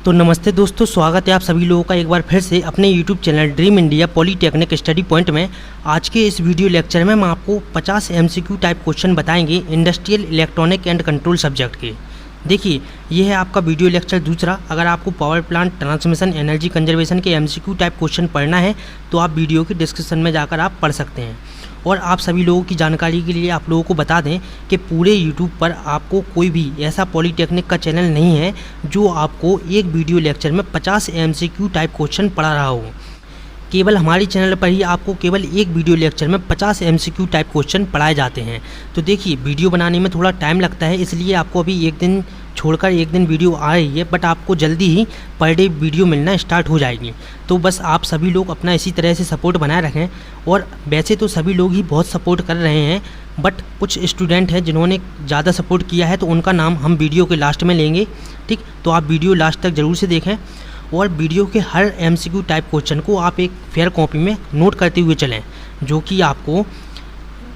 तो नमस्ते दोस्तों, स्वागत है आप सभी लोगों का एक बार फिर से अपने YouTube channel dream India polytechnic study point में। आज के इस वीडियो लेक्चर में हम आपको 50 MCQ टाइप क्वेश्चन बताएंगे industrial electronic and control subject के। देखिए, ये है आपका वीडियो लेक्चर दूसरा। अगर आपको power plant, transmission, energy conservation के MCQ टाइप क्वेश्चन पढ़ना है तो आप वीडियो के डिस्क्रिप्शन में जाकर आप पढ़ सकते हैं। और आप सभी लोगों की जानकारी के लिए आप लोगों को बता दें कि पूरे YouTube पर आपको कोई भी ऐसा पॉलीटेक्निक का चैनल नहीं है जो आपको एक वीडियो लेक्चर में 50 MCQ टाइप क्वेश्चन पढ़ा रहा हो। केवल हमारे चैनल पर ही आपको केवल एक वीडियो लेक्चर में 50 MCQ टाइप क्वेश्चन पढ़ाए जाते हैं। तो देखिए, वीडियो बनाने में थोड़ा टाइम लगता है, इसलिए आपको अभी एक दिन छोड़कर एक दिन वीडियो आ रही है, बट आपको जल्दी ही पर डे वीडियो मिलना स्टार्ट हो जाएगी। तो बस आप सभी लोग अपना इसी तरह से सपोर्ट बनाए रखें। और वैसे तो सभी लोग ही बहुत सपोर्ट कर रहे हैं, बट कुछ स्टूडेंट हैं जिन्होंने ज़्यादा सपोर्ट किया है, तो उनका नाम हम वीडियो के लास्ट में लेंगे। ठीक, तो आप वीडियो लास्ट तक ज़रूर से देखें और वीडियो के हर MCQ टाइप क्वेश्चन को आप एक फेयर कॉपी में नोट करते हुए चलें, जो कि आपको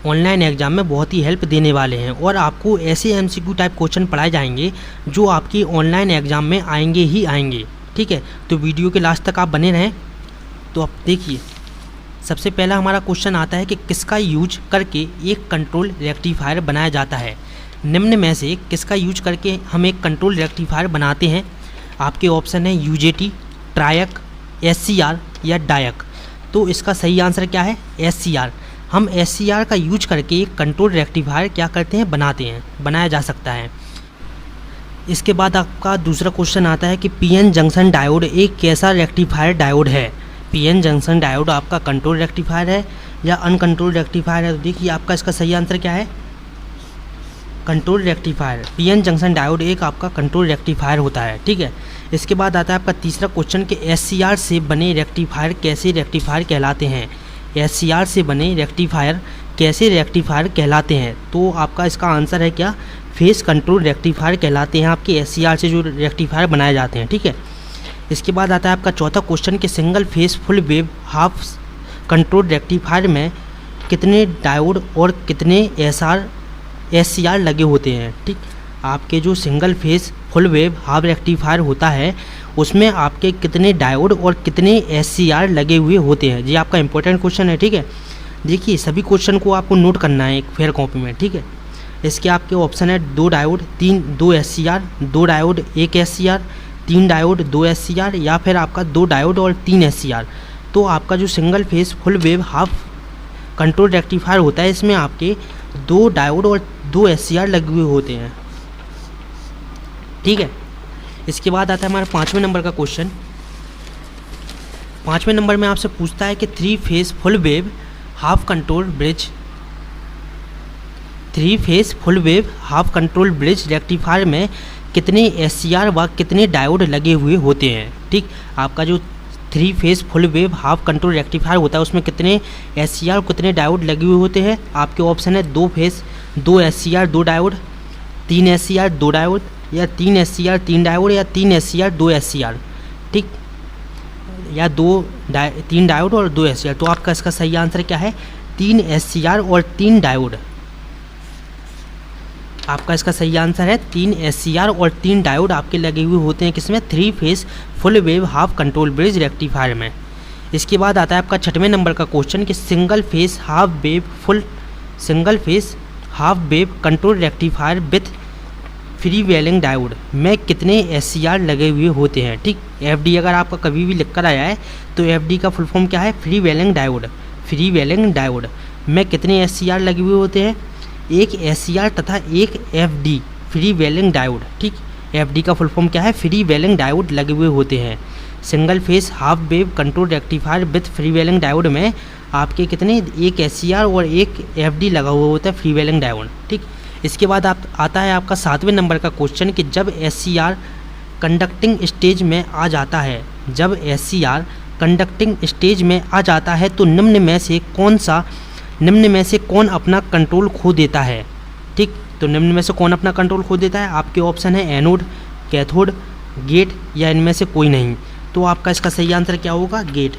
ऑनलाइन एग्ज़ाम में बहुत ही हेल्प देने वाले हैं। और आपको ऐसे MCQ टाइप क्वेश्चन पढ़ाए जाएंगे जो आपकी ऑनलाइन एग्ज़ाम में आएंगे ही आएंगे। ठीक है, तो वीडियो के लास्ट तक आप बने रहें। तो आप देखिए, सबसे पहला हमारा क्वेश्चन आता है कि किसका यूज करके एक कंट्रोल रेक्टिफायर बनाया जाता है। निम्न में से किसका यूज करके हम एक कंट्रोल रेक्टिफायर बनाते हैं। आपके ऑप्शन है UJT, ट्रायक, SCR या डायक। तो इसका सही आंसर क्या है? SCR। हम SCR का यूज करके एक कंट्रोल रेक्टिफायर क्या करते हैं? बनाते हैं, बनाया जा सकता है। इसके बाद आपका दूसरा क्वेश्चन आता है कि PN जंक्शन डायोड एक कैसा रेक्टिफायर डायोड है। PN जंक्शन डायोड आपका कंट्रोल रेक्टिफायर है या अनकंट्रोल रेक्टिफायर है। तो देखिए, आपका इसका सही आंसर क्या है? Control rectifier. PN junction diode एक आपका कंट्रोल रेक्टिफायर होता है। ठीक है, इसके बाद आता है आपका तीसरा क्वेश्चन कि SCR से बने रेक्टिफायर कैसे रेक्टिफायर कहलाते हैं। SCR से बने रेक्टिफायर कैसे रेक्टिफायर कहलाते हैं। तो आपका इसका आंसर है क्या? फेस कंट्रोल रेक्टिफायर कहलाते हैं आपके SCR से जो रेक्टिफायर बनाए जाते हैं। ठीक है, इसके बाद आता है आपका चौथा क्वेश्चन कि single phase full wave half control rectifier में कितने डायोड और कितने SCR लगे होते हैं। ठीक, आपके जो single phase full wave half rectifier होता है उसमें आपके कितने डायोड और कितने SCR लगे हुए होते हैं। ये आपका इंपॉर्टेंट क्वेश्चन है। ठीक है, देखिए, सभी क्वेश्चन को आपको नोट करना है एक फेयर कॉपी में। ठीक है, इसके आपके ऑप्शन है 2 diode 2 SCR, 2 diode 1 SCR, 3 diode 2 SCR या फिर आपका 2 डायोड और 3 SCR। तो आपका जो single phase full wave half control rectifier होता है इसमें आपके 2 डायोड और 2 SCR लगे हुए होते हैं। ठीक है, इसके बाद आता है हमारा 5वें नंबर का क्वेश्चन। 5वें नंबर में आपसे पूछता है कि 3 face full wave half control bridge 3 face full wave half control bridge rectifier में कितने SCR व कितने डायोड लगे हुए होते हैं। ठीक, आपका जो 3 face full wave half control rectifier होता है उसमें कितने SCR और कितने डायोड लगे हुए होते हैं। आपके ऑप्शन है 2 face 2 SCR 2 diode, 3 SCR 2 diode या 3 SCR 3 डायोड या 3 SCR 2 SCR। ठीक, या 3 डायोड और 2 SCR। तो आपका इसका सही आंसर क्या है? 3 SCR और 3 डायोड। आपका इसका सही आंसर है 3 SCR और 3 डायोड आपके लगे हुए होते हैं किसमें? 3 face full wave half control bridge rectifier में। इसके बाद आता है आपका 6वें नंबर का क्वेश्चन कि single phase half wave control rectifier with free wheeling diode में कितने SCR लगे हुए होते हैं। ठीक, FD अगर आपका कभी भी लिख कर आया है तो FD का फुल फॉर्म क्या है? Free wheeling diode. Free wheeling diode में कितने SCR लगे हुए होते हैं? 1 SCR तथा 1 FD फ्री व्हीलिंग डायोड। ठीक, FD का फुल फॉर्म क्या है? फ्री व्हीलिंग डायोड लगे हुए होते हैं। Single phase half wave control rectifier with free wheeling diode में आपके कितने? 1 SCR और 1 FD लगा हुआ होता है फ्री व्हीलिंग डायोड। ठीक, इसके बाद आता है आपका 7वें नंबर का क्वेश्चन कि जब SCR कंडक्टिंग स्टेज में आ जाता है तो निम्न में से कौन अपना कंट्रोल खो देता है। ठीक, तो निम्न में से कौन अपना कंट्रोल खो देता है। आपके ऑप्शन है एनोड, कैथोड, गेट या इनमें से कोई नहीं। तो आपका इसका सही आंसर क्या होगा? गेट।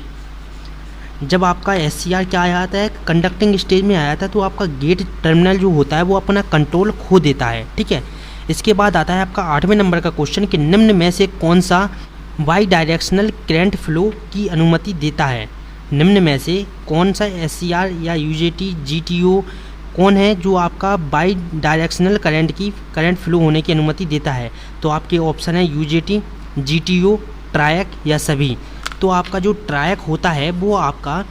जब आपका SCR क्या आ जाता है? कंडक्टिंग स्टेज में आ जाता है तो आपका गेट टर्मिनल जो होता है वो अपना कंट्रोल खो देता है। ठीक है, इसके बाद आता है आपका 8वें नंबर का क्वेश्चन कि निम्न में से कौन सा वाई डायरेक्शनल करंट फ्लो की अनुमति देता है? निम्न में से कौन सा एससीआर या यूजेटी जीटीओ कौन है जो आपका बाई डायरेक्शनल करंट फ्लो होने की अनुमति देता है? तो आपके ऑप्शन है यूजेटी, जीटीओ, ट्रायक या सभी। तो आपका जो ट्रायक होता है वो आपका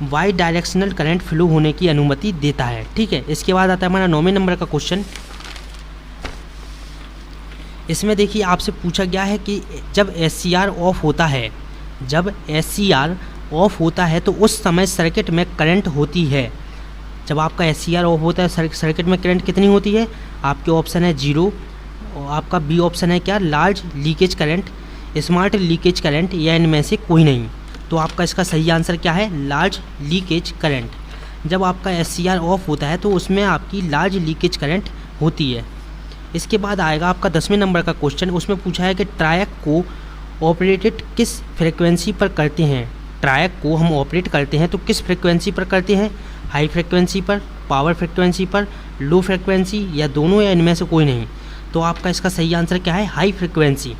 वाई डायरेक्शनल करंट फ्लो होने की अनुमति देता है। ठीक है, इसके बाद आता है हमारा 9वें नंबर का क्वेश्चन। इसमें देखिए आपसे पूछा गया है कि जब एससीआर ऑफ होता है, जब एससीआर ऑफ होता है तो उस समय सर्किट में करंट होती है। जब आपका एससीआर ऑफ होता है सर्किट में करंट कितनी होती है? आपके ऑप्शन है 0 और आपका बी ऑप्शन है क्या? Large leakage current, smart leakage current या इनमें से कोई नहीं। तो आपका इसका सही आंसर क्या है? Large leakage current. जब आपका एससीआर ऑफ होता है तो उसमें आपकी लार्ज लीकेज करंट होती है। इसके बाद आएगा आपका 10वें नंबर का क्वेश्चन। उसमें पूछा है कि ट्रायक को ऑपरेटेड किस फ्रिक्वेंसी पर करते हैं? ट्रायक को हम ऑपरेट करते हैं तो किस फ्रिक्वेंसी पर करते हैं? हाई फ्रिक्वेंसी पर, पावर फ्रिक्वेंसी पर, लो फ्रिक्वेंसी या दोनों या इनमें से कोई नहीं। तो आपका इसका सही आंसर क्या है? High frequency.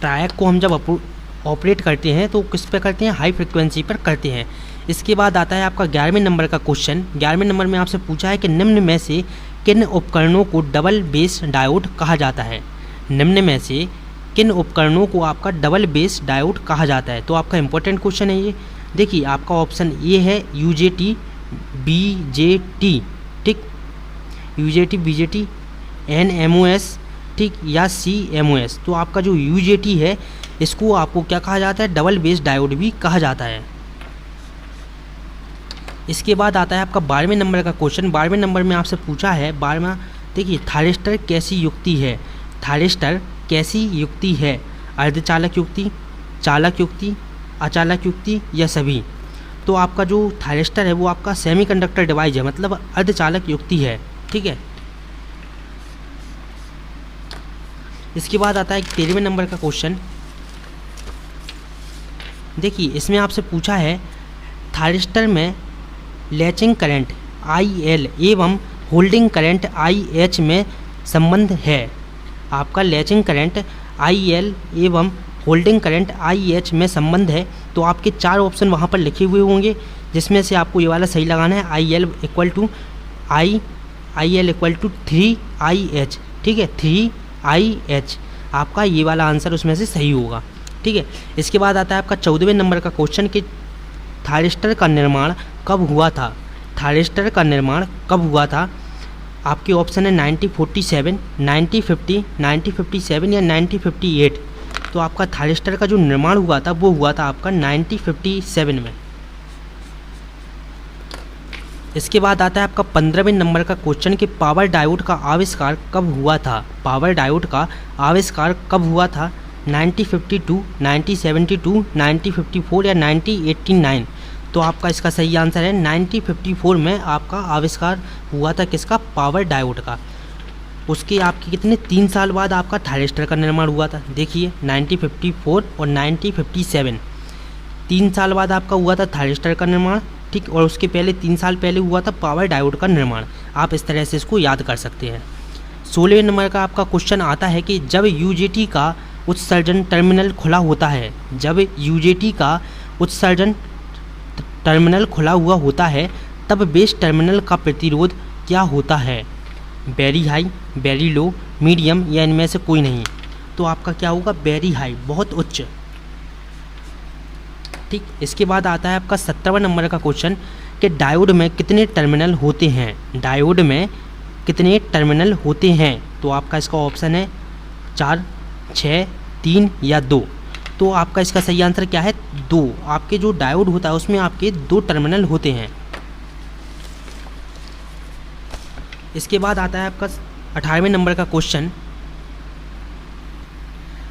ट्रायक को हम जब ऑपरेट करते हैं तो किस पे करते हैं? हाई फ्रिक्वेंसी पर करते हैं। इसके बाद आता है आपका 11वें नंबर का क्वेश्चन। 11वें नंबर में आपसे पूछा है कि निम्न में से किन उपकरणों को डबल बेस डायोड कहा जाता है? निम्न में से किन उपकरणों को आपका डबल बेस डायोड कहा जाता है? तो आपका इंपॉर्टेंट क्वेश्चन है ये। देखिए आपका ऑप्शन ए है यूजेटी, बीजेटी, ठीक, यूजेटी, बीजेटी, एनएमओएस, ठीक, या सीएमओएस। तो आपका जो यूजेटी है इसको आपको क्या कहा जाता है? डबल बेस डायोड भी कहा जाता है। इसके बाद आता है आपका 12वें नंबर का क्वेश्चन। 12वें नंबर में आपसे पूछा है 12वां, देखिए थारिस्टर कैसी युक्ति है? थारिस्टर कैसी युक्ति है? अर्धचालक युक्ति, चालक युक्ति, अचालक युक्ति या सभी। तो आपका जो थारिस्टर है वो आपका सेमीकंडक्टर डिवाइस है, मतलब अर्धचालक युक्ति है। ठीक है, इसके बाद आता है 13वें नंबर का क्वेश्चन। देखिए इसमें आपसे पूछा है थारिस्टर में लैचिंग करंट IL एवं होल्डिंग करंट IH में संबंध है। आपका लैचिंग करंट IL एवं होल्डिंग करंट IH में संबंध है। तो आपके 4 ऑप्शन वहाँ पर लिखे हुए होंगे जिसमें से आपको ये वाला सही लगाना है। IL इक्वल टू 3IH, ठीक है, 3IH आपका ये वाला आंसर उसमें से सही होगा। ठीक है, इसके बाद आता है आपका 14वें नंबर का क्वेश्चन कि थारिस्टर का निर्माण कब हुआ था? थारिस्टर का निर्माण कब हुआ था? आपके ऑप्शन है 1947, 1950, 1957 या 1958। तो आपका थारिस्टर का जो निर्माण हुआ था वो हुआ था आपका 1957 में। इसके बाद आता है आपका 15वें नंबर का क्वेश्चन कि पावर डायोड का आविष्कार कब हुआ था? पावर डायोड का आविष्कार कब हुआ था? 1952, 1972, 1954 या 1989। तो आपका इसका सही आंसर है 1954 में आपका आविष्कार हुआ था किसका? पावर डायोड का। उसके आपके कितने 3 साल बाद आपका थारिस्टर का निर्माण हुआ था। देखिए 1954 और 1957, 3 साल बाद आपका हुआ था थारिस्टर का निर्माण, ठीक, और उसके पहले 3 साल पहले हुआ था पावर डायोड का निर्माण। आप इस तरह से इसको याद कर सकते हैं। 16वें नंबर का आपका क्वेश्चन आता है कि जब यूजेटी का उत्सर्जन टर्मिनल खुला होता है, जब यूजेटी का उत्सर्जन टर्मिनल खुला हुआ होता है तब बेस टर्मिनल का प्रतिरोध क्या होता है? Very high, very low, medium या इनमें से कोई नहीं। तो आपका क्या होगा? वेरी हाई, बहुत उच्च। ठीक, इसके बाद आता है आपका 17वां नंबर का क्वेश्चन कि डायोड में कितने टर्मिनल होते हैं? डायोड में कितने टर्मिनल होते हैं? तो आपका इसका ऑप्शन है 4, 6, 3 या 2। तो आपका इसका सही आंसर क्या है? 2। आपके जो डायोड होता है उसमें आपके 2 टर्मिनल होते हैं। इसके बाद आता है आपका 18वें नंबर का क्वेश्चन।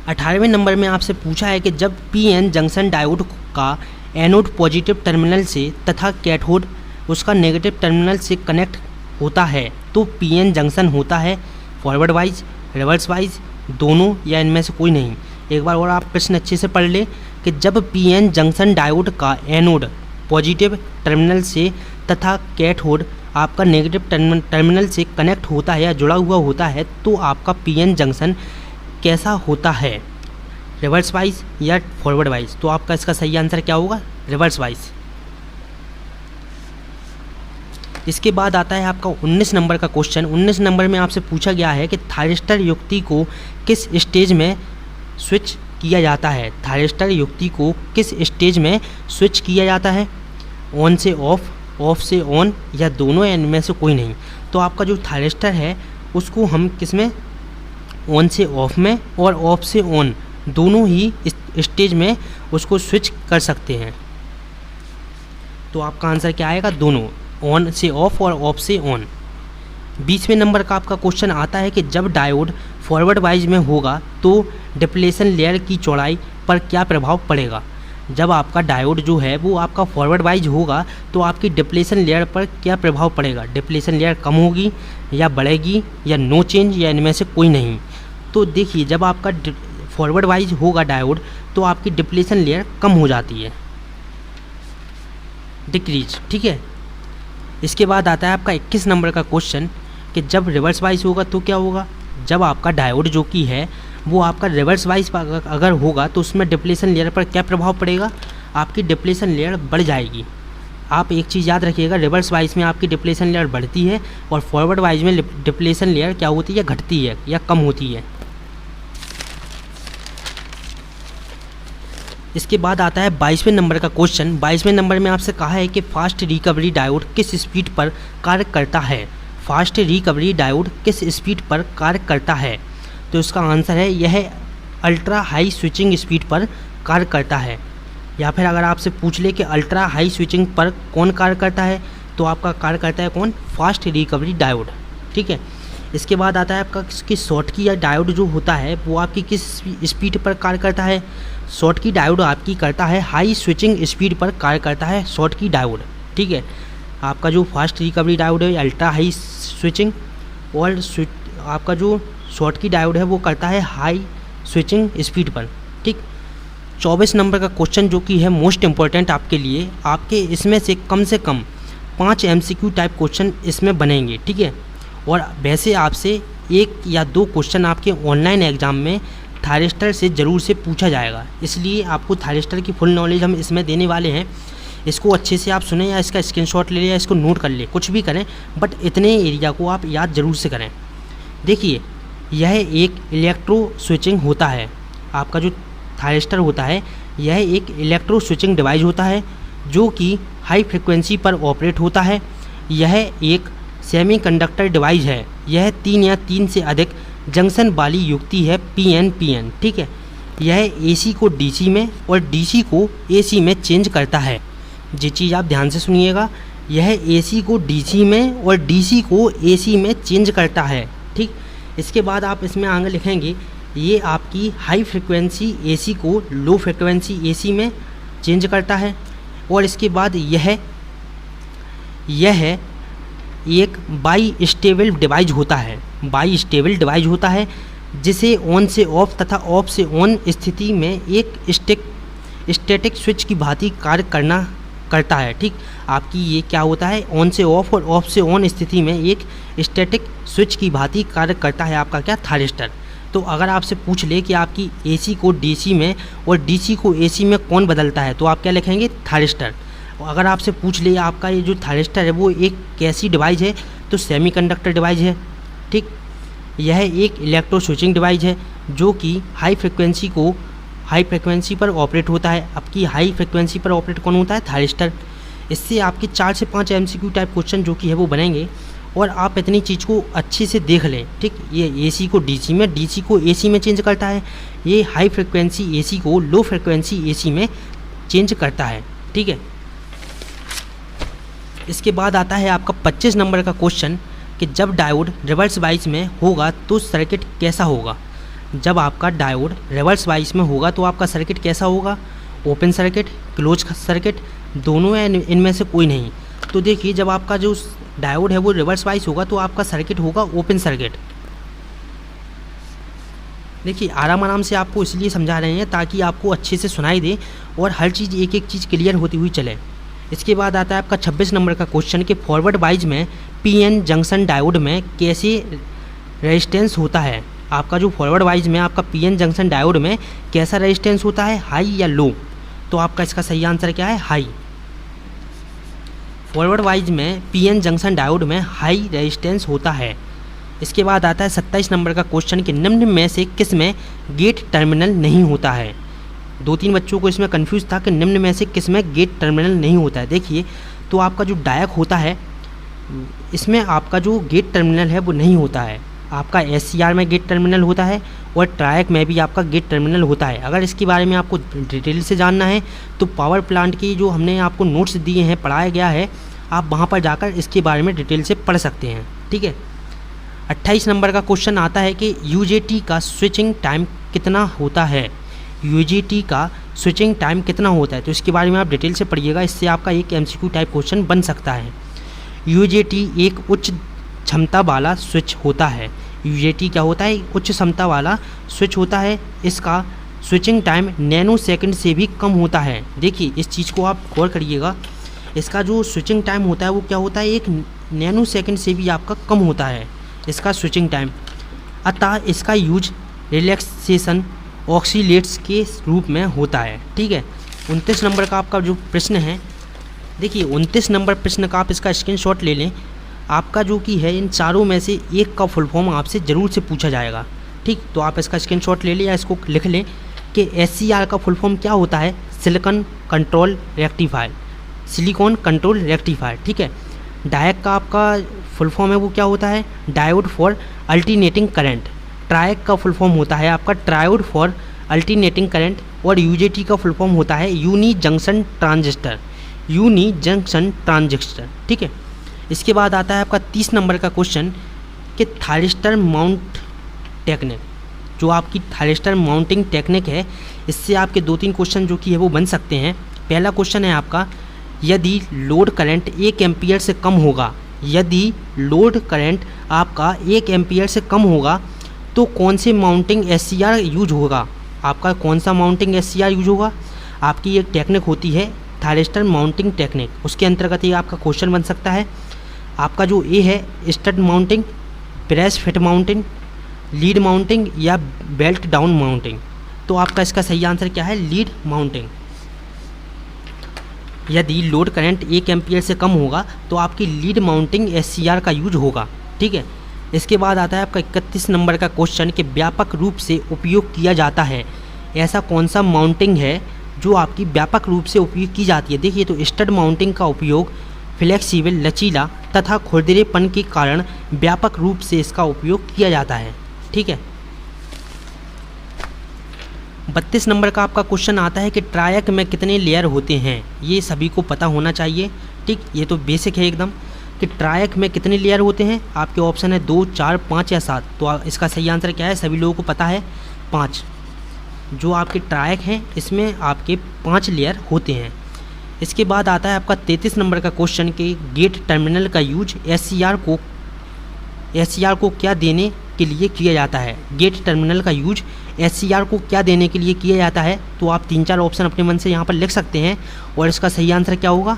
18वें नंबर में आपसे पूछा है कि जब PN जंक्शन डायोड का एनोड पॉजिटिव टर्मिनल से तथा कैथोड उसका नेगेटिव टर्मिनल से कनेक्ट होता है तो PN जंक्शन होता है फॉरवर्ड वाइज, रिवर्स वाइज, दोनों या इनमें से कोई नहीं। एक बार और आप प्रश्न अच्छे से पढ़ लें कि जब PN जंक्शन डायोड का एनोड पॉजिटिव टर्मिनल से तथा कैथोड आपका नेगेटिव टर्मिनल से कनेक्ट होता है या जुड़ा हुआ होता है तो आपका पीएन जंक्शन कैसा होता है, रिवर्स वाइज या फॉरवर्ड वाइज। तो आपका इसका सही आंसर क्या होगा, रिवर्स वाइज। इसके बाद आता है आपका 19 नंबर का क्वेश्चन। 19 नंबर में आपसे पूछा गया है कि थायरिस्टर युक्ति को किस स्टेज में स्विच किया जाता है। थायरिस्टर युक्ति को किस स्टेज में स्विच किया जाता है, ऑन से ऑफ, ऑफ से ऑन या दोनों या इनमें से कोई नहीं। तो आपका जो थायरिस्टर है उसको हम किस में, ऑन से ऑफ में और ऑफ से ऑन दोनों ही स्टेज में उसको स्विच कर सकते हैं। तो आपका आंसर क्या आएगा, दोनों, ऑन से ऑफ और ऑफ से ऑन। 20वें नंबर का आपका क्वेश्चन आता है कि जब डायोड फॉरवर्ड वाइज में होगा तो डिप्लेशन लेयर की चौड़ाई पर क्या प्रभाव पड़ेगा। जब आपका डायोड जो है वो आपका फॉरवर्ड वाइज होगा तो आपकी डिप्लेशन लेयर पर क्या प्रभाव पड़ेगा, डिप्लेशन लेयर कम होगी या बढ़ेगी या नो चेंज या इनमें से कोई नहीं। तो देखिए जब आपका फॉरवर्ड वाइज होगा डायोड तो आपकी डिप्लेशन लेयर कम हो जाती है, डिक्रीज, ठीक है। इसके बाद आता है आपका 21 नंबर का क्वेश्चन कि जब रिवर्स वाइज होगा तो क्या होगा। जब आपका डायोड जो कि है वो आपका रिवर्स वाइज अगर होगा तो उसमें डिप्लेशन लेयर पर क्या प्रभाव पड़ेगा, आपकी डिप्लेशन लेयर बढ़ जाएगी। आप एक चीज़ याद रखिएगा, रिवर्स वाइज में आपकी डिप्लेशन लेयर बढ़ती है और फॉरवर्ड वाइज में डिप्लेशन लेयर क्या होती है, घटती है या कम होती है। इसके बाद आता है 22वें नंबर का क्वेश्चन। 22वें नंबर में आपसे कहा है कि फास्ट रिकवरी डायोड किस स्पीड पर कार्य करता है। फास्ट रिकवरी डायोड किस स्पीड पर कार्य करता है। तो इसका आंसर है यह अल्ट्रा हाई स्विचिंग स्पीड पर कार्य करता है। या फिर अगर आपसे पूछ ले कि अल्ट्रा हाई स्विचिंग पर कौन कार्य करता है तो आपका कार्य करता है कौन, फास्ट रिकवरी डायोड, ठीक है। इसके बाद आता है आपका कि शॉर्टकी या डायोड जो होता है वो आपकी किस स्पीड पर कार्य करता है। शॉर्टकी डायोड आपकी करता है हाई स्विचिंग स्पीड पर कार्य करता है शॉर्टकी डायोड, ठीक है। आपका जो फास्ट रिकवरी डायोड है अल्ट्रा हाई स्विचिंग और आपका जो शॉर्टकी डायोड है वो करता है हाई स्विचिंग स्पीड पर, ठीक। 24 नंबर का क्वेश्चन जो कि है मोस्ट इम्पॉर्टेंट आपके लिए, आपके इसमें से कम 5 MCQ टाइप क्वेश्चन इसमें बनेंगे, ठीक है। और वैसे आपसे 1 या 2 क्वेश्चन आपके ऑनलाइन एग्ज़ाम में थायरिस्टर से ज़रूर से पूछा जाएगा, इसलिए आपको थायरिस्टर की फुल नॉलेज हम इसमें देने वाले हैं। इसको अच्छे से आप सुने या इसका स्क्रीनशॉट ले लें या इसको नोट कर ले, कुछ भी करें, बट इतने एरिया को आप याद ज़रूर से करें। देखिए यह एक इलेक्ट्रो स्विचिंग होता है। आपका जो थायरिस्टर होता है यह एक इलेक्ट्रो स्विचिंग डिवाइस होता है जो कि हाई फ्रिक्वेंसी पर ऑपरेट होता है। यह एक सेमीकंडक्टर डिवाइस है। यह 3 या 3 से अधिक जंक्शन वाली युक्ति है, PN, ठीक है। यह AC को DC में और DC को AC में चेंज करता है। ये चीज़ आप ध्यान से सुनिएगा, यह AC को DC में और DC को AC में चेंज करता है, ठीक। इसके बाद आप इसमें आगे लिखेंगे ये आपकी हाई फ्रिक्वेंसी AC को लो फ्रिक्वेंसी AC में चेंज करता है। और इसके बाद यह एक बाई स्टेबल डिवाइस होता है, बाई स्टेबल डिवाइस होता है जिसे ऑन से ऑफ तथा ऑफ से ऑन स्थिति में एक स्टैटिक स्विच की भांति कार्य करता है, ठीक। आपकी ये क्या होता है, ऑन से ऑफ और ऑफ से ऑन स्थिति में एक स्टैटिक स्विच की भांति कार्य करता है आपका क्या, थायरिस्टर। तो अगर आपसे पूछ ले कि आपकी AC को DC में और DC को AC में कौन बदलता है तो आप क्या लिखेंगे, थायरिस्टर। अगर आपसे पूछ ले आपका ये जो थायरिस्टर है वो एक कैसी डिवाइस है तो सेमीकंडक्टर डिवाइस है, ठीक। यह एक इलेक्ट्रो स्विचिंग डिवाइस है जो कि हाई फ्रिक्वेंसी पर ऑपरेट होता है। आपकी हाई फ्रिक्वेंसी पर ऑपरेट कौन होता है, थायरिस्टर। इससे आपके 4 से 5 MCQ टाइप क्वेश्चन जो कि है वो बनेंगे और आप इतनी चीज़ को अच्छे से देख लें, ठीक। ये AC को DC में, DC को AC में चेंज करता है। ये हाई फ्रिक्वेंसी AC को लो फ्रिक्वेंसी AC में चेंज करता है, ठीक है। इसके बाद आता है आपका 25 नंबर का क्वेश्चन कि जब डायोड रिवर्स वाइज में होगा तो सर्किट कैसा होगा। जब आपका डायोड रिवर्स वाइज में होगा तो आपका सर्किट कैसा होगा, ओपन सर्किट, क्लोज सर्किट, दोनों या इनमें से कोई नहीं। तो देखिए जब आपका जो डायोड है वो रिवर्स वाइज होगा तो आपका सर्किट होगा ओपन सर्किट। देखिए आराम से आपको इसलिए समझा रहे हैं ताकि आपको अच्छे से सुनाई दे और हर चीज़ एक एक चीज़ क्लियर होती हुई चले। इसके बाद आता है आपका 26 नंबर का क्वेश्चन कि फॉरवर्ड वाइज में पीएन जंक्शन डायोड में कैसे रेजिस्टेंस होता है। आपका जो फॉरवर्ड वाइज में आपका पीएन जंक्शन डायोड में कैसा रेजिस्टेंस होता है, हाई या लो। तो आपका इसका सही आंसर क्या है, हाई। फॉरवर्ड वाइज में पीएन जंक्शन डायोड में हाई रेजिस्टेंस होता है। इसके बाद आता है 27 नंबर का क्वेश्चन कि निम्न में से किस में गेट टर्मिनल नहीं होता है। 2-3 बच्चों को इसमें कंफ्यूज था कि निम्न में से किस में गेट टर्मिनल नहीं होता है। देखिए, तो आपका जो डायक होता है इसमें आपका जो गेट टर्मिनल है वो नहीं होता है। आपका एससीआर में गेट टर्मिनल होता है और ट्रायक में भी आपका गेट टर्मिनल होता है। अगर इसके बारे में आपको डिटेल से जानना है तो पावर प्लांट की जो हमने आपको नोट्स दिए हैं, पढ़ाया गया है, आप वहाँ पर जाकर इसके बारे में डिटेल से पढ़ सकते हैं। ठीक है। 28 नंबर का क्वेश्चन आता है कि यूजेटी का स्विचिंग टाइम कितना होता है। यूजेटी का स्विचिंग टाइम कितना होता है, तो इसके बारे में आप डिटेल से पढ़िएगा। इससे आपका एक एमसीक्यू टाइप क्वेश्चन बन सकता है। यूजेटी एक उच्च क्षमता वाला स्विच होता है। यूजेटी क्या होता है, उच्च क्षमता वाला स्विच होता है। इसका स्विचिंग टाइम नैनो सेकंड से भी कम होता है। देखिए, इस चीज़ को आप गौर करिएगा। इसका जो स्विचिंग टाइम होता है वो क्या होता है, एक नैनो सेकंड से भी आपका कम होता है इसका स्विचिंग टाइम। अतः इसका यूज रिलैक्सेशन ऑक्सीलेट्स के रूप में होता है। ठीक है। 29 नंबर का आपका जो प्रश्न है, देखिए 29 नंबर प्रश्न का आप इसका स्क्रीनशॉट ले लें। आपका जो कि है इन चारों में से एक का फुल फॉर्म आपसे ज़रूर से पूछा जाएगा। ठीक, तो आप इसका स्क्रीनशॉट ले लें या इसको लिख लें कि एससीआर का फुल फॉर्म क्या होता है, silicon control rectifier, silicon control rectifier. ठीक है। डायक का आपका फुल फॉर्म है वो क्या होता है, diode for alternating current. Triac का फुल फॉर्म होता है आपका ट्रायोड फॉर अल्टरनेटिंग करंट। और यूजेटी का फुल फॉर्म होता है uni junction transistor, uni junction transistor. ठीक है। इसके बाद आता है आपका 30 नंबर का क्वेश्चन कि थायरिस्टर माउंट टेक्निक, जो आपकी थायरिस्टर माउंटिंग टेक्निक है, इससे आपके 2-3 क्वेश्चन जो कि है वो बन सकते हैं। पहला क्वेश्चन है आपका, यदि लोड करंट 1 एम्पियर से कम होगा, यदि लोड करंट आपका 1 एम्पियर से कम होगा तो कौन से माउंटिंग एससीआर यूज होगा। आपका कौन सा माउंटिंग एससीआर यूज होगा, आपकी एक टेक्निक होती है थायरिस्टर माउंटिंग टेक्निक, उसके अंतर्गत ये आपका क्वेश्चन बन सकता है। आपका जो ए है stud mounting, press fit mounting, lead mounting या बेल्ट डाउन माउंटिंग। तो आपका इसका सही आंसर क्या है, लीड माउंटिंग। यदि लोड करंट 1 एम्पियर से कम होगा तो आपकी लीड माउंटिंग एससीआर का यूज होगा। ठीक है। इसके बाद आता है आपका 31 नंबर का क्वेश्चन कि व्यापक रूप से उपयोग किया जाता है, ऐसा कौन सा माउंटिंग है जो आपकी व्यापक रूप से उपयोग की जाती है। देखिए, तो स्टड माउंटिंग का उपयोग फ्लेक्सिबल, लचीला तथा खुरदरेपन के कारण व्यापक रूप से इसका उपयोग किया जाता है। ठीक है। 32 नंबर का आपका क्वेश्चन आता है कि ट्रायक में कितने लेयर होते हैं। ये सभी को पता होना चाहिए। ठीक, ये तो बेसिक है एकदम कि ट्रायक में कितने लेयर होते हैं। आपके ऑप्शन है 2, 4, 5 या 7। तो इसका सही आंसर क्या है, सभी लोगों को पता है 5। जो आपके ट्रायक हैं इसमें आपके 5 लेयर होते हैं। इसके बाद आता है आपका 33 नंबर का क्वेश्चन कि गेट टर्मिनल का यूज एससीआर को क्या देने के लिए किया जाता है। गेट टर्मिनल का यूज एससीआर को क्या देने के लिए किया जाता है। तो आप 3-4 ऑप्शन अपने मन से यहाँ पर लिख सकते हैं और इसका सही आंसर क्या होगा,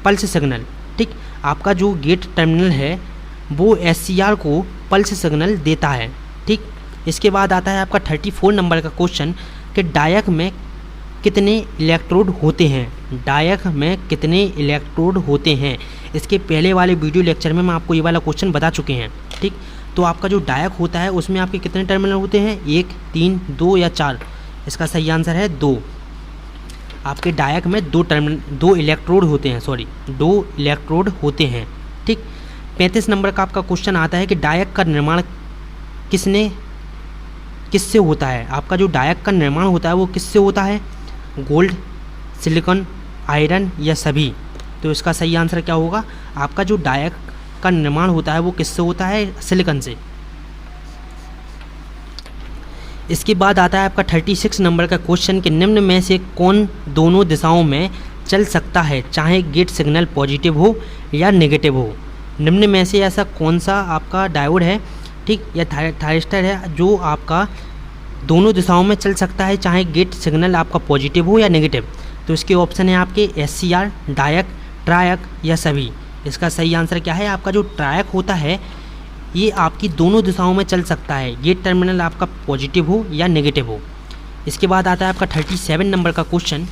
पल्स सिग्नल। ठीक, आपका जो गेट टर्मिनल है वो एससीआर को पल्स सिग्नल देता है। ठीक, इसके बाद आता है आपका 34 नंबर का क्वेश्चन कि डायक में कितने इलेक्ट्रोड होते हैं। डायक में कितने इलेक्ट्रोड होते हैं, इसके पहले वाले वीडियो लेक्चर में मैं आपको ये वाला क्वेश्चन बता चुके हैं। ठीक, तो आपका जो डायक होता है उसमें आपके कितने टर्मिनल होते हैं, 1, 3, 2 या 4। इसका सही आंसर है 2। आपके डायक में 2 इलेक्ट्रोड होते हैं, 2 इलेक्ट्रोड होते हैं। ठीक, 35 नंबर का आपका क्वेश्चन आता है कि डायक का निर्माण किससे होता है। आपका जो डायक का निर्माण होता है वो किससे होता है, गोल्ड, सिलिकॉन, आयरन या सभी। तो इसका सही आंसर क्या होगा, आपका जो डायक का निर्माण होता है वो किससे होता है, सिलिकॉन से। इसके बाद आता है आपका 36 नंबर का क्वेश्चन कि निम्न में से कौन दोनों दिशाओं में चल सकता है, चाहे गेट सिग्नल पॉजिटिव हो या नेगेटिव हो। निम्न में से ऐसा कौन सा आपका डायोड है, ठीक, या थायरिस्टर है जो आपका दोनों दिशाओं में चल सकता है, चाहे गेट सिग्नल आपका पॉजिटिव हो या नेगेटिव। तो इसके ऑप्शन है आपके SCR, डायक, ट्रायक या सभी। इसका सही आंसर क्या है? आपका जो ट्रायक होता है ये आपकी दोनों दिशाओं में चल सकता है, ये टर्मिनल आपका पॉजिटिव हो या नेगेटिव हो। इसके बाद आता है आपका 37 नंबर का क्वेश्चन।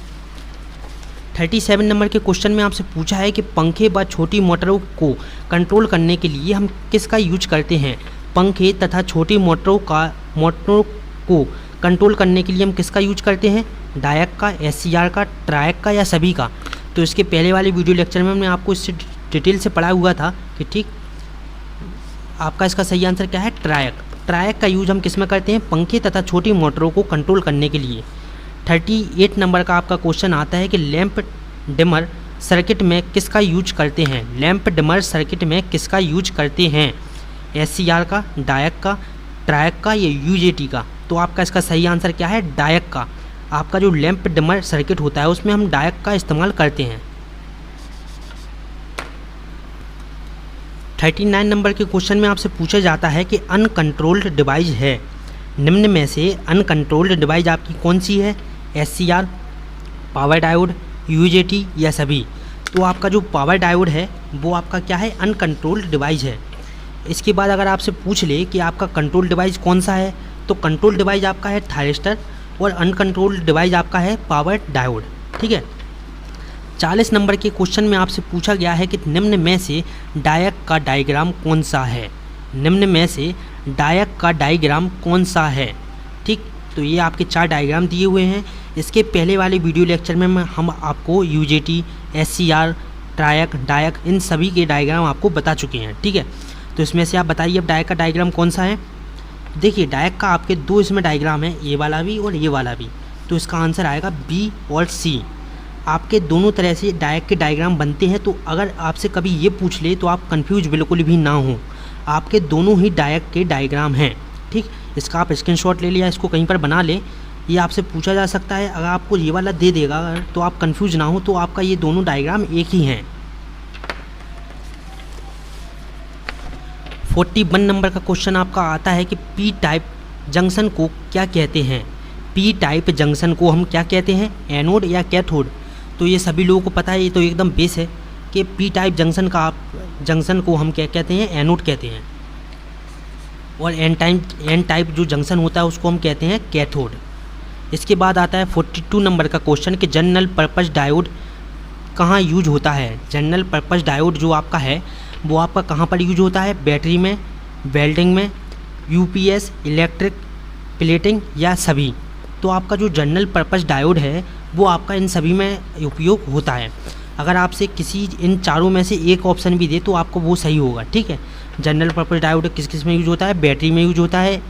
37 नंबर के क्वेश्चन में आपसे पूछा है कि पंखे व छोटी मोटरों को कंट्रोल करने के लिए हम किसका यूज करते हैं? पंखे तथा छोटी मोटरों को कंट्रोल करने के लिए हम किसका यूज करते हैं? डायक का, SCR का, ट्रायक का या सभी का? तो इसके पहले वाले वीडियो लेक्चर में हमने आपको इससे डिटेल से पढ़ा हुआ था कि ठीक आपका इसका सही आंसर क्या है? ट्रायक। ट्रायक का यूज हम किस में करते हैं? पंखे तथा छोटी मोटरों को कंट्रोल करने के लिए। 38 नंबर का आपका क्वेश्चन आता है कि लैंप डिमर सर्किट में किसका यूज करते हैं? लैंप डिमर सर्किट में किसका यूज करते हैं? SCR का, डायक का, ट्रायक का या UJT का? तो आपका इसका सही आंसर क्या है? डायक का। आपका जो लैंप डिमर सर्किट होता है उसमें हम डायक का इस्तेमाल करते हैं। 39 नंबर के क्वेश्चन में आपसे पूछा जाता है कि अनकंट्रोल्ड डिवाइस है, निम्न में से अनकंट्रोल्ड डिवाइस आपकी कौन सी है? SCR, पावर डायोड, UJT या सभी? तो आपका जो पावर डायोड है वो आपका क्या है? अनकंट्रोल्ड डिवाइस है। इसके बाद अगर आपसे पूछ ले कि आपका कंट्रोल डिवाइस कौन सा है, तो कंट्रोल डिवाइस आपका है थायरिस्टर और अनकंट्रोल्ड डिवाइस आपका है पावर डायोड। ठीक है। 40 नंबर के क्वेश्चन में आपसे पूछा गया है कि निम्न में से डायक का डायग्राम कौन सा है? निम्न में से डायक का डायग्राम कौन सा है? ठीक, तो ये आपके 4 डायग्राम दिए हुए हैं। इसके पहले वाले वीडियो लेक्चर में हम आपको UJT, SCR, ट्रायक, डायक इन सभी के डायग्राम आपको बता चुके हैं। ठीक है, तो इसमें से आप बताइए अब डायक का डायग्राम कौन सा है? देखिए डायक का आपके 2 इसमें डायग्राम है, ये वाला भी और ये वाला भी। तो इसका आंसर आएगा B और C। आपके दोनों तरह से डायक के डायग्राम बनते हैं। तो अगर आपसे कभी ये पूछ ले तो आप कंफ्यूज बिल्कुल भी ना हो, आपके दोनों ही डायक के डायग्राम हैं। ठीक, इसका आप स्क्रीनशॉट ले लिया, इसको कहीं पर बना ले, ये आपसे पूछा जा सकता है। अगर आपको ये वाला दे देगा अगर तो आप कंफ्यूज ना हो, तो आपका ये दोनों डायग्राम एक ही हैं। 41 नंबर का क्वेश्चन आपका आता है कि P टाइप जंक्शन को क्या कहते हैं? P टाइप जंक्शन को हम क्या कहते हैं? एनोड या कैथोड? तो ये सभी लोगों को पता है, ये तो एकदम बेस है कि P टाइप जंक्शन को हम क्या कहते हैं? एनोड कहते हैं। और N टाइप जो जंक्शन होता है उसको हम कहते हैं कैथोड। इसके बाद आता है 42 नंबर का क्वेश्चन कि जनरल पर्पस डायोड कहाँ यूज होता है? जनरल पर्पस डायोड जो आपका है वो आपका कहाँ पर यूज होता है? बैटरी में, वेल्डिंग में, UPS, इलेक्ट्रिक प्लेटिंग या सभी? तो आपका जो जनरल पर्पस डायोड है वो आपका इन सभी में उपयोग होता है। अगर आपसे किसी इन चारों में से एक ऑप्शन भी दे तो आपको वो सही होगा। ठीक है, जनरल पर्पस डायोड किस किस में यूज होता है? बैटरी में यूज होता है,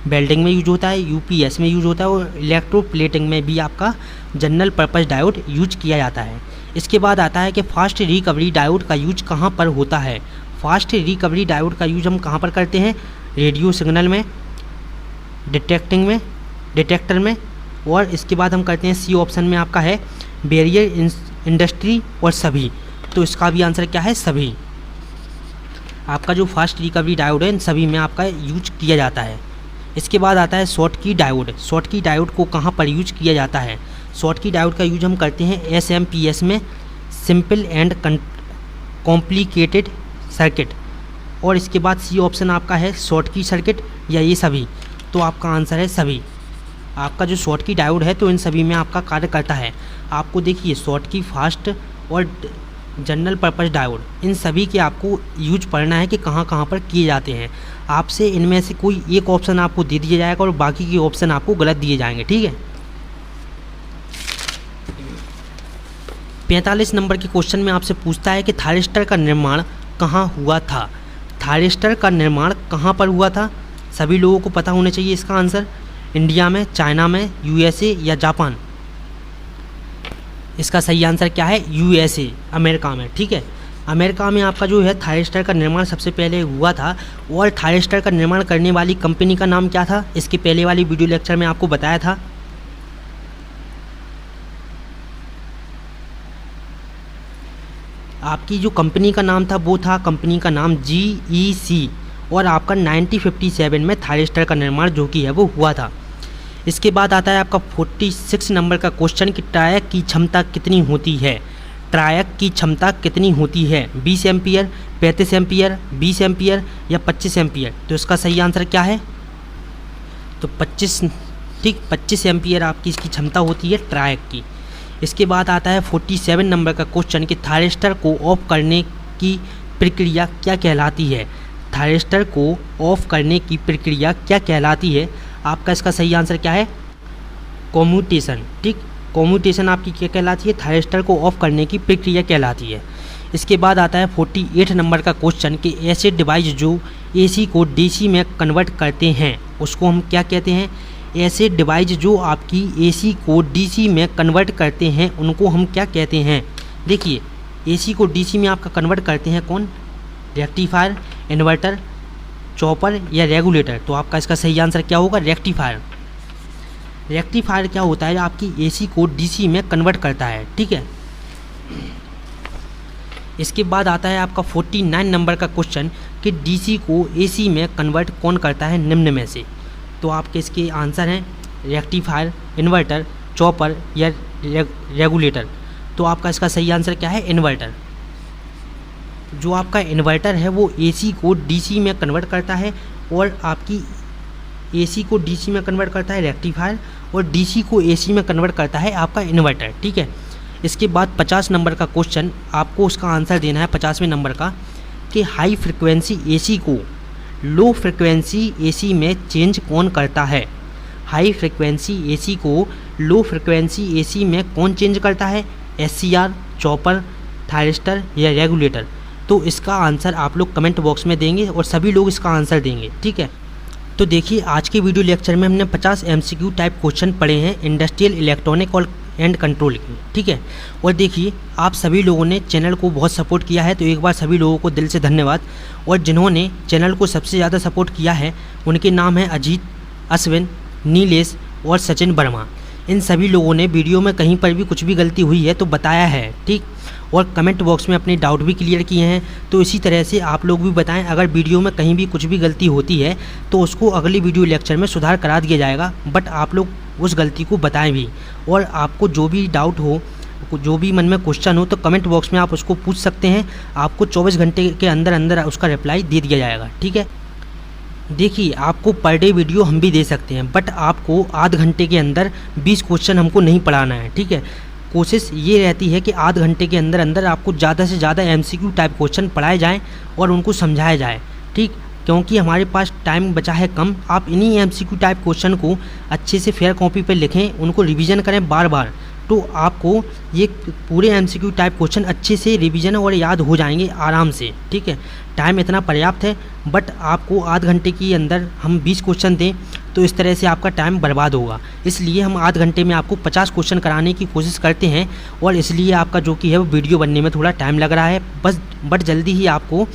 वेल्डिंग में यूज होता है, UPS में यूज होता है और इलेक्ट्रोप्लेटिंग में भी आपका जनरल पर्पस डायोड यूज किया जाता है। इसके बाद आता है कि फास्ट रिकवरी डायोड का यूज कहाँ पर होता है? फास्ट रिकवरी डायोड का यूज हम कहाँ पर करते हैं? रेडियो सिग्नल में, डिटेक्टर में और इसके बाद हम करते हैं C ऑप्शन में आपका है बैरियर इंडस्ट्री और सभी। तो इसका भी आंसर क्या है? सभी। आपका जो फास्ट रिकवरी डायोड है इन सभी में आपका यूज किया जाता है। इसके बाद आता है शॉर्टकी डायोड। शॉर्टकी डायोड को कहाँ पर यूज किया जाता है? शॉर्टकी डायोड का यूज हम करते हैं SMPS में, सिंपल एंड कॉम्प्लिकेटेड सर्किट। और इसके बाद C ऑप्शन आपका है शॉर्टकी सर्किट या ये सभी? तो आपका आंसर है सभी। आपका जो शॉर्टकी डायोड है तो इन सभी में आपका कार्य करता है। आपको देखिए शॉर्टकी, फास्ट और जनरल पर्पस डायोड इन सभी के आपको यूज पढ़ना है कि कहाँ कहाँ पर किए जाते हैं। आपसे इनमें से कोई एक ऑप्शन आपको दे दिया जाएगा और बाकी के ऑप्शन आपको गलत दिए जाएंगे। ठीक है। 45 नंबर के क्वेश्चन में आपसे पूछता है कि थायरिस्टर का निर्माण कहाँ हुआ था? थायरिस्टर का निर्माण कहाँ पर हुआ था? सभी लोगों को पता होना चाहिए इसका आंसर। इंडिया में, चाइना में, USA या जापान? इसका सही आंसर क्या है? USA, अमेरिका में। ठीक है, अमेरिका में आपका जो है थायरिस्टर का निर्माण सबसे पहले हुआ था। और थायरिस्टर का निर्माण करने वाली कंपनी का नाम क्या था? इसके पहले वाली वीडियो लेक्चर में आपको बताया था। आपकी जो कंपनी का नाम था वो था कंपनी का नाम GEC। और आपका 1957 में थायरिस्टर का निर्माण जो कि है वो हुआ था। इसके बाद आता है आपका 46 नंबर का क्वेश्चन कि ट्रायक की क्षमता कितनी होती है। ट्रायक की क्षमता कितनी होती है, 20 एम्पियर, 35 एम्पियर, 20 एम्पियर या 25 एम्पियर। तो इसका सही आंसर क्या है, तो 25, ठीक 25 एम्पियर आपकी इसकी क्षमता होती है ट्रायक की। इसके बाद आता है 47 नंबर का क्वेश्चन कि थायरिस्टर को ऑफ करने की प्रक्रिया क्या कहलाती है। थायरिस्टर को ऑफ करने की प्रक्रिया क्या कहलाती है। आपका इसका सही आंसर क्या है, कॉम्यूटेशन। ठीक, कॉम्यूटेशन आपकी क्या कहलाती है, थायरिस्टर को ऑफ करने की प्रक्रिया कहलाती है। इसके बाद आता है 48 नंबर का क्वेश्चन कि ऐसे डिवाइस जो एसी को डीसी में कन्वर्ट करते हैं उसको हम क्या कहते हैं। ऐसे डिवाइस जो आपकी एसी को डीसी में कन्वर्ट करते हैं उनको हम क्या कहते हैं। देखिए, एसी को डीसी में आपका कन्वर्ट करते हैं कौन, रेक्टिफायर, इन्वर्टर, चॉपर या रेगुलेटर। तो आपका इसका सही आंसर क्या होगा, रेक्टिफायर। रेक्टिफायर क्या होता है, आपकी एसी को डीसी में कन्वर्ट करता है। ठीक है, इसके बाद आता है आपका 49 नंबर का क्वेश्चन कि डीसी को एसी में कन्वर्ट कौन करता है निम्न में से। तो आपके इसके आंसर हैं रेक्टिफायर, इन्वर्टर, चॉपर या रेगुलेटर। तो आपका इसका सही आंसर क्या है, इन्वर्टर। जो आपका इन्वर्टर है वो एसी को डीसी में कन्वर्ट करता है और आपकी एसी को डीसी में कन्वर्ट करता है रेक्टिफायर और डीसी को एसी में कन्वर्ट करता है आपका इन्वर्टर। ठीक है, इसके बाद 50 नंबर का क्वेश्चन आपको उसका आंसर देना है 50वें नंबर का कि हाई फ्रिक्वेंसी एसी को लो फ्रिक्वेंसी एसी में चेंज कौन करता है। हाई फ्रिक्वेंसी एसी को लो फ्रिक्वेंसी एसी में कौन चेंज करता है, एससीआर, चॉपर, थायरिस्टर या रेगुलेटर। तो इसका आंसर आप लोग कमेंट बॉक्स में देंगे और सभी लोग इसका आंसर देंगे। ठीक है, तो देखिए आज के वीडियो लेक्चर में हमने 50 MCQ टाइप क्वेश्चन पढ़े हैं इंडस्ट्रियल, इलेक्ट्रॉनिक और एंड कंट्रोल की। ठीक है, और देखिए आप सभी लोगों ने चैनल को बहुत सपोर्ट किया है, तो एक बार सभी लोगों को दिल से धन्यवाद। और जिन्होंने चैनल को सबसे ज़्यादा सपोर्ट किया है उनके नाम हैं अजीत, अश्विन, नीलेश और सचिन वर्मा। इन सभी लोगों ने वीडियो में कहीं पर भी कुछ भी गलती हुई है तो बताया है। ठीक, और कमेंट बॉक्स में अपने डाउट भी क्लियर किए हैं। तो इसी तरह से आप लोग भी बताएं, अगर वीडियो में कहीं भी कुछ भी गलती होती है तो उसको अगली वीडियो लेक्चर में सुधार करा दिया जाएगा। बट आप लोग उस गलती को बताएं भी, और आपको जो भी डाउट हो, जो भी मन में क्वेश्चन हो तो कमेंट बॉक्स में आप उसको पूछ सकते हैं। आपको 24 घंटे के अंदर अंदर उसका रिप्लाई दे दिया जाएगा। ठीक है, देखिए आपको पर डे वीडियो हम भी दे सकते हैं, बट आपको आध घंटे के अंदर 20 क्वेश्चन हमको नहीं पढ़ाना है। ठीक है, कोशिश ये रहती है कि आध घंटे के अंदर अंदर आपको ज़्यादा से ज़्यादा MCQ टाइप क्वेश्चन पढ़ाए जाएं और उनको समझाया जाए। ठीक, क्योंकि हमारे पास टाइम बचा है कम। आप इन्हीं MCQ टाइप क्वेश्चन को अच्छे से फेयर कॉपी पर लिखें, उनको रिवीजन करें बार बार, तो आपको ये पूरे MCQ टाइप क्वेश्चन अच्छे से रिवीजन और याद हो जाएंगे आराम से। ठीक है, टाइम इतना पर्याप्त है, बट आपको आध घंटे के अंदर हम 20 क्वेश्चन दें तो इस तरह से आपका टाइम बर्बाद होगा। इसलिए हम आध घंटे में आपको 50 क्वेश्चन कराने की कोशिश करते हैं, और इसलिए आपका जो कि है वो वीडियो बनने में थोड़ा टाइम लग रहा है बस। बट जल्दी ही आपको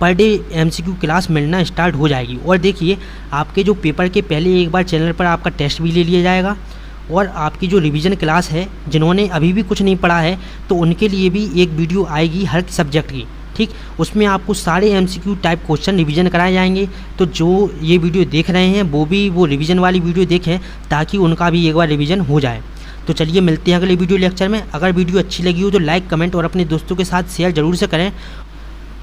पर डे MCQ क्लास मिलना स्टार्ट हो जाएगी। और देखिए आपके जो पेपर के पहले एक बार चैनल पर आपका टेस्ट भी ले लिया जाएगा, और आपकी जो रिवीजन क्लास है, जिन्होंने अभी भी कुछ नहीं पढ़ा है तो उनके लिए भी एक वीडियो आएगी हर सब्जेक्ट की। ठीक, उसमें आपको सारे MCQ टाइप क्वेश्चन रिवीजन कराए जाएंगे। तो जो ये वीडियो देख रहे हैं वो भी वो रिवीजन वाली वीडियो देखें, ताकि उनका भी एक बार रिवीजन हो जाए। तो चलिए मिलते हैं अगले वीडियो लेक्चर में। अगर वीडियो अच्छी लगी हो तो लाइक, कमेंट और अपने दोस्तों के साथ शेयर ज़रूर से करें।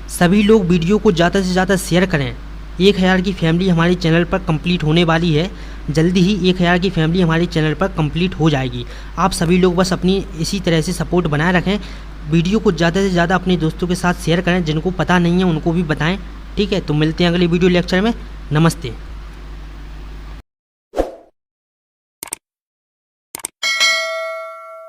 सभी लोग वीडियो को ज़्यादा से ज़्यादा शेयर करें। 1000 की फैमिली हमारे चैनल पर कंप्लीट होने वाली है। जल्दी ही 1000 की फैमिली हमारे चैनल पर कंप्लीट हो जाएगी। आप सभी लोग बस अपनी इसी तरह से सपोर्ट बनाए रखें। वीडियो को ज़्यादा से ज़्यादा अपने दोस्तों के साथ शेयर करें, जिनको पता नहीं है उनको भी बताएं। ठीक है, तो मिलते हैं अगले वीडियो लेक्चर में। नमस्ते।